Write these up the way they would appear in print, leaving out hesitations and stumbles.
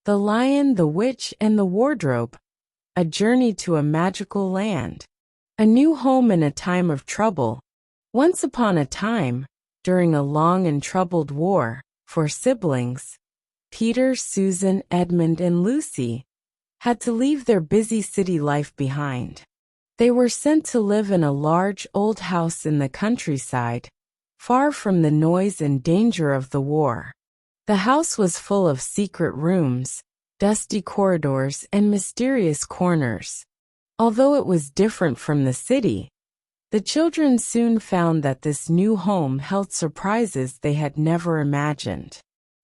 The Lion, the Witch, and the Wardrobe. A journey to a magical land. A new home in a time of trouble. Once upon a time, during a long and troubled war, four siblings, Peter, Susan, Edmund, and Lucy, had to leave their busy city life behind. They were sent to live in a large old house in the countryside, far from the noise and danger of the war. The house was full of secret rooms, dusty corridors, and mysterious corners. Although it was different from the city, the children soon found that this new home held surprises they had never imagined.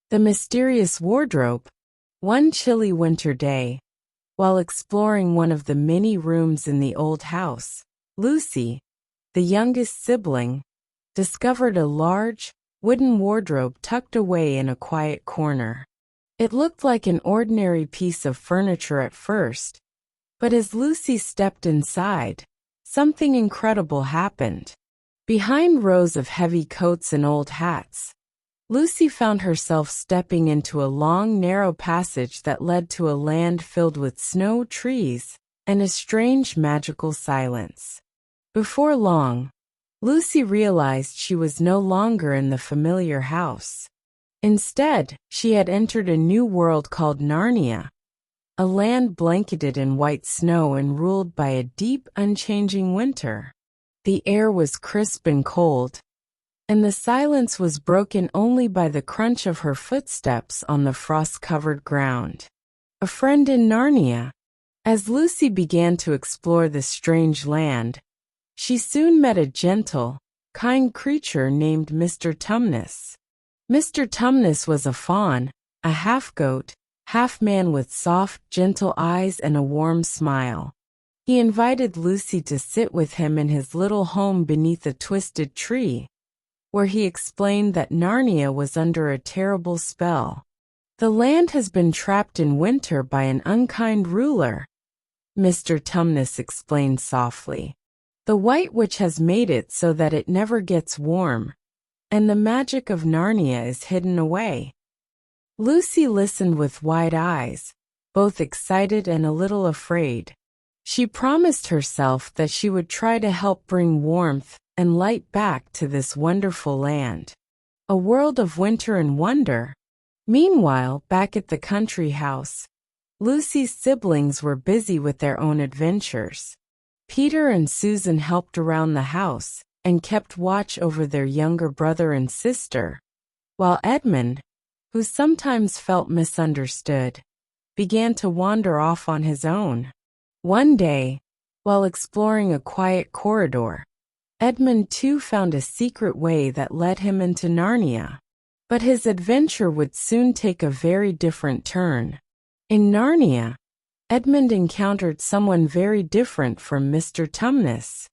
The mysterious wardrobe. One chilly winter day, while exploring one of the many rooms in the old house, Lucy, the youngest sibling, discovered a large, wooden wardrobe tucked away in a quiet corner. It looked like an ordinary piece of furniture at first, but as Lucy stepped inside, something incredible happened. Behind rows of heavy coats and old hats, Lucy found herself stepping into a long, narrow passage that led to a land filled with snow, trees, and a strange, magical silence. Before long, Lucy realized she was no longer in the familiar house. Instead, she had entered a new world called Narnia, a land blanketed in white snow and ruled by a deep, unchanging winter. The air was crisp and cold, and the silence was broken only by the crunch of her footsteps on the frost-covered ground. A friend in Narnia. As Lucy began to explore this strange land, she soon met a gentle, kind creature named Mr. Tumnus. Mr. Tumnus was a fawn, a half-goat, half-man with soft, gentle eyes and a warm smile. He invited Lucy to sit with him in his little home beneath a twisted tree, where he explained that Narnia was under a terrible spell. The land has been trapped in winter by an unkind ruler, Mr. Tumnus explained softly. The White Witch has made it so that it never gets warm, and the magic of Narnia is hidden away. Lucy listened with wide eyes, both excited and a little afraid. She promised herself that she would try to help bring warmth and light back to this wonderful land. A world of winter and wonder. Meanwhile, back at the country house, Lucy's siblings were busy with their own adventures. Peter and Susan helped around the house and kept watch over their younger brother and sister, while Edmund, who sometimes felt misunderstood, began to wander off on his own. One day, while exploring a quiet corridor, Edmund too found a secret way that led him into Narnia. But his adventure would soon take a very different turn. In Narnia, Edmund encountered someone very different from Mr. Tumnus.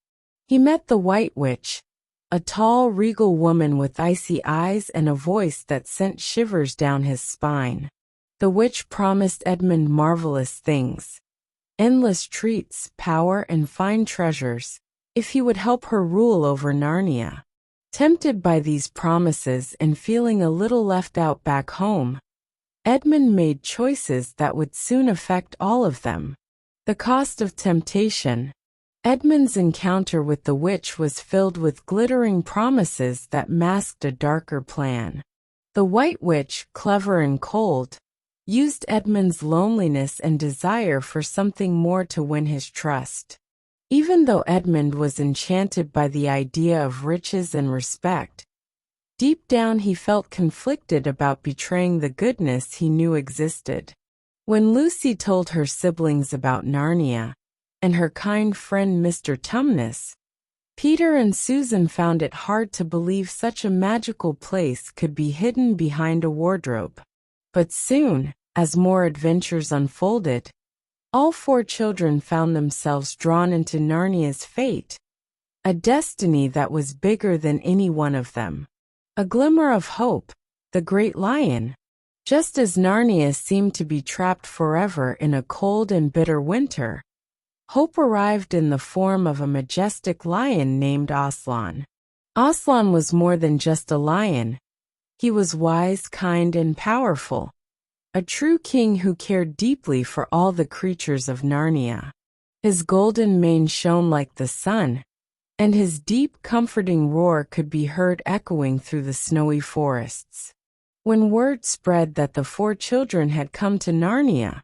He met the White Witch, a tall, regal woman with icy eyes and a voice that sent shivers down his spine. The witch promised Edmund marvelous things, endless treats, power, and fine treasures, if he would help her rule over Narnia. Tempted by these promises and feeling a little left out back home, Edmund made choices that would soon affect all of them. The cost of temptation. Edmund's encounter with the witch was filled with glittering promises that masked a darker plan. The White Witch, clever and cold, used Edmund's loneliness and desire for something more to win his trust. Even though Edmund was enchanted by the idea of riches and respect, deep down he felt conflicted about betraying the goodness he knew existed. When Lucy told her siblings about Narnia and her kind friend Mr. Tumnus, Peter and Susan found it hard to believe such a magical place could be hidden behind a wardrobe. But soon, as more adventures unfolded, all four children found themselves drawn into Narnia's fate, a destiny that was bigger than any one of them. A glimmer of hope, the Great Lion. Just as Narnia seemed to be trapped forever in a cold and bitter winter, hope arrived in the form of a majestic lion named Aslan. Aslan was more than just a lion. He was wise, kind, and powerful. a true king who cared deeply for all the creatures of Narnia. His golden mane shone like the sun, and his deep, comforting roar could be heard echoing through the snowy forests. When word spread that the 4 children had come to Narnia,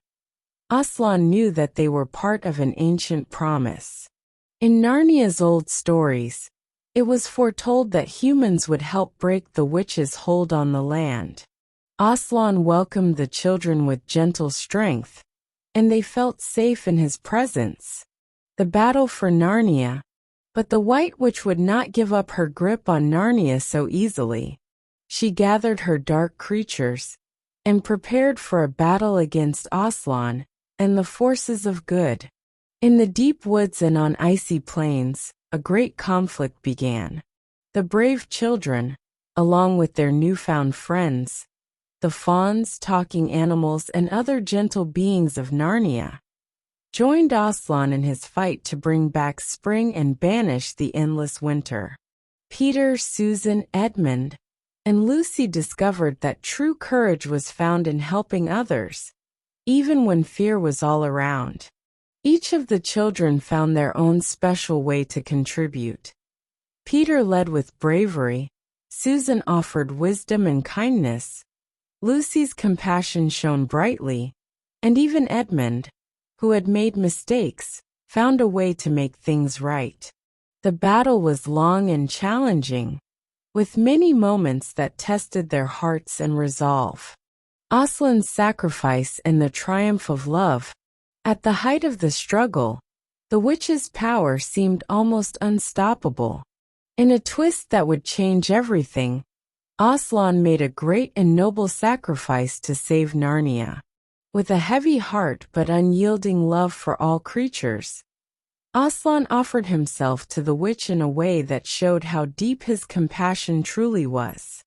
Aslan knew that they were part of an ancient promise. In Narnia's old stories, it was foretold that humans would help break the witch's hold on the land. Aslan welcomed the children with gentle strength, and they felt safe in his presence. The battle for Narnia. But the White Witch would not give up her grip on Narnia so easily. She gathered her dark creatures and prepared for a battle against Aslan and the forces of good. In the deep woods and on icy plains, a great conflict began. The brave children, along with their newfound friends, the fauns, talking animals, and other gentle beings of Narnia, joined Aslan in his fight to bring back spring and banish the endless winter. Peter, Susan, Edmund, and Lucy discovered that true courage was found in helping others, even when fear was all around. Each of the children found their own special way to contribute. Peter led with bravery, Susan offered wisdom and kindness, Lucy's compassion shone brightly, and even Edmund, who had made mistakes, found a way to make things right. The battle was long and challenging, with many moments that tested their hearts and resolve. Aslan's sacrifice and the triumph of love. At the height of the struggle, the witch's power seemed almost unstoppable. In a twist that would change everything, Aslan made a great and noble sacrifice to save Narnia. With a heavy heart but unyielding love for all creatures, Aslan offered himself to the witch in a way that showed how deep his compassion truly was.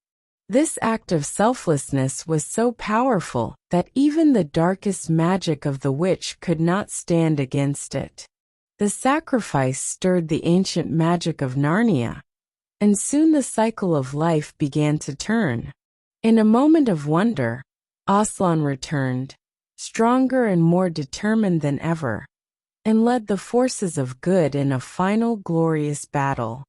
This act of selflessness was so powerful that even the darkest magic of the witch could not stand against it. The sacrifice stirred the ancient magic of Narnia, and soon the cycle of life began to turn. In a moment of wonder, Aslan returned, stronger and more determined than ever, and led the forces of good in a final glorious battle.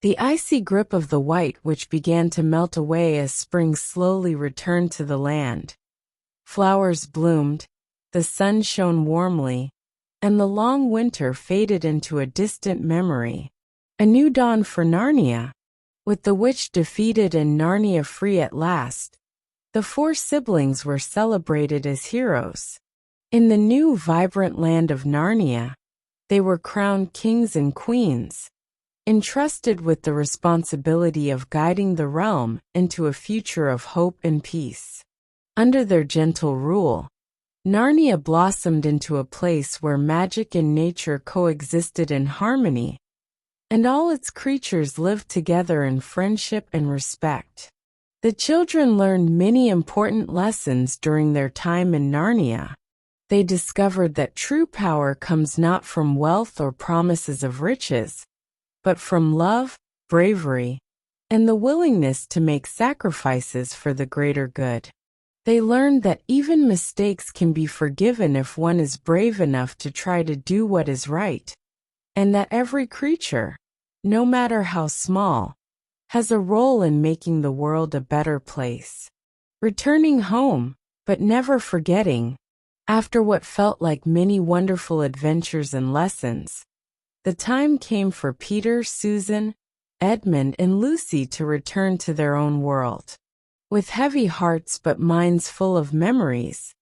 The icy grip of the White Witch began to melt away as spring slowly returned to the land. Flowers bloomed, the sun shone warmly, and the long winter faded into a distant memory. A new dawn for Narnia. With the witch defeated and Narnia free at last, the 4 siblings were celebrated as heroes. In the new vibrant land of Narnia, they were crowned kings and queens, entrusted with the responsibility of guiding the realm into a future of hope and peace. Under their gentle rule, Narnia blossomed into a place where magic and nature coexisted in harmony, and all its creatures lived together in friendship and respect. The children learned many important lessons during their time in Narnia. They discovered that true power comes not from wealth or promises of riches, but from love, bravery, and the willingness to make sacrifices for the greater good. They learned that even mistakes can be forgiven if one is brave enough to try to do what is right, and that every creature, no matter how small, has a role in making the world a better place. Returning home, but never forgetting, after what felt like many wonderful adventures and lessons, the time came for Peter, Susan, Edmund, and Lucy to return to their own world. With heavy hearts but minds full of memories,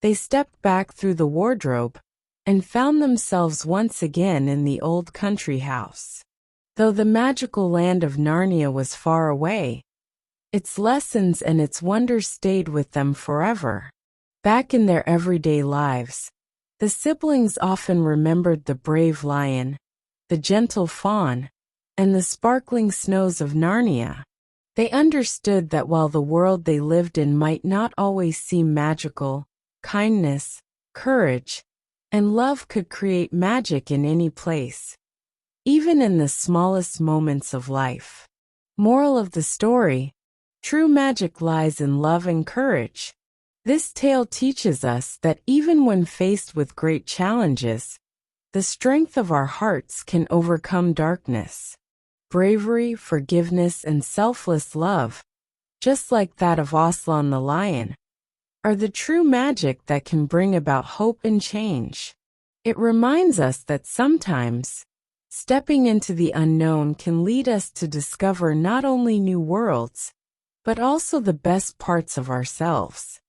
they stepped back through the wardrobe and found themselves once again in the old country house. Though the magical land of Narnia was far away, its lessons and its wonders stayed with them forever. Back in their everyday lives, the siblings often remembered the brave lion, the gentle fawn, and the sparkling snows of Narnia. They understood that while the world they lived in might not always seem magical, kindness, courage, and love could create magic in any place, even in the smallest moments of life. Moral of the story: true magic lies in love and courage. This tale teaches us that even when faced with great challenges, the strength of our hearts can overcome darkness. Bravery, forgiveness, and selfless love, just like that of Aslan the lion, are the true magic that can bring about hope and change. It reminds us that sometimes, stepping into the unknown can lead us to discover not only new worlds, but also the best parts of ourselves.